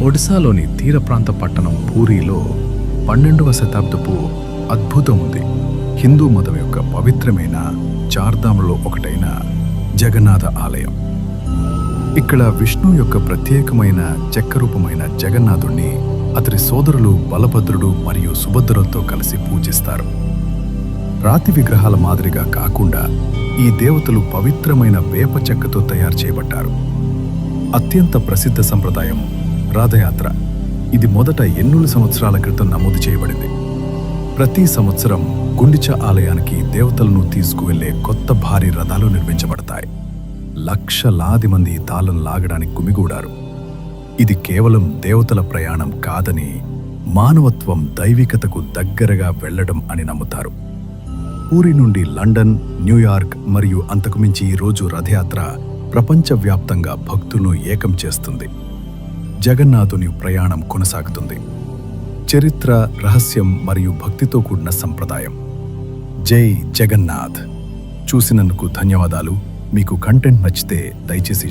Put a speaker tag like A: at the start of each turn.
A: ఒడిశాలోని తీర ప్రాంత పట్టణం పూరీలో 12వ శతాబ్దపు అద్భుతం ఉంది. హిందూ మతం యొక్క పవిత్రమైన చార్ధాములో ఒకటైన జగన్నాథ ఆలయం. ఇక్కడ విష్ణు యొక్క ప్రత్యేకమైన చెక్కరూపమైన జగన్నాథుణ్ణి అతని సోదరులు బలభద్రుడు మరియు సుభద్రలతో కలిసి పూజిస్తారు. రాతి విగ్రహాల మాదిరిగా కాకుండా ఈ దేవతలు పవిత్రమైన వేప చెక్కతో తయారు చేయబడ్డారు. అత్యంత ప్రసిద్ధ సంప్రదాయం రథయాత్ర. ఇది మొదట 800 సంవత్సరాల క్రితం నమోదు చేయబడింది. ప్రతి సంవత్సరం గుండిచ ఆలయానికి దేవతలను తీసుకువెళ్లే కొత్త భారీ రథాలు నిర్మించబడతాయి. లక్షలాది మంది తాళం లాగడానికి గుమిగూడారు. ఇది కేవలం దేవతల ప్రయాణం కాదని, మానవత్వం దైవికతకు దగ్గరగా వెళ్లడం అని నమ్ముతారు. పూరి నుండి లండన్, న్యూయార్క్ మరియు అంతకుమించి ఈ రోజు రథయాత్ర ప్రపంచవ్యాప్తంగా భక్తులను ఏకం చేస్తుంది. జగన్నాథుని ప్రయాణం కొనసాగుతుంది. చరిత్ర, రహస్యం మరియు భక్తితో కూడిన సంప్రదాయం. జై జగన్నాథ్. చూసినందుకు ధన్యవాదాలు. మీకు కంటెంట్ నచ్చితే దయచేసి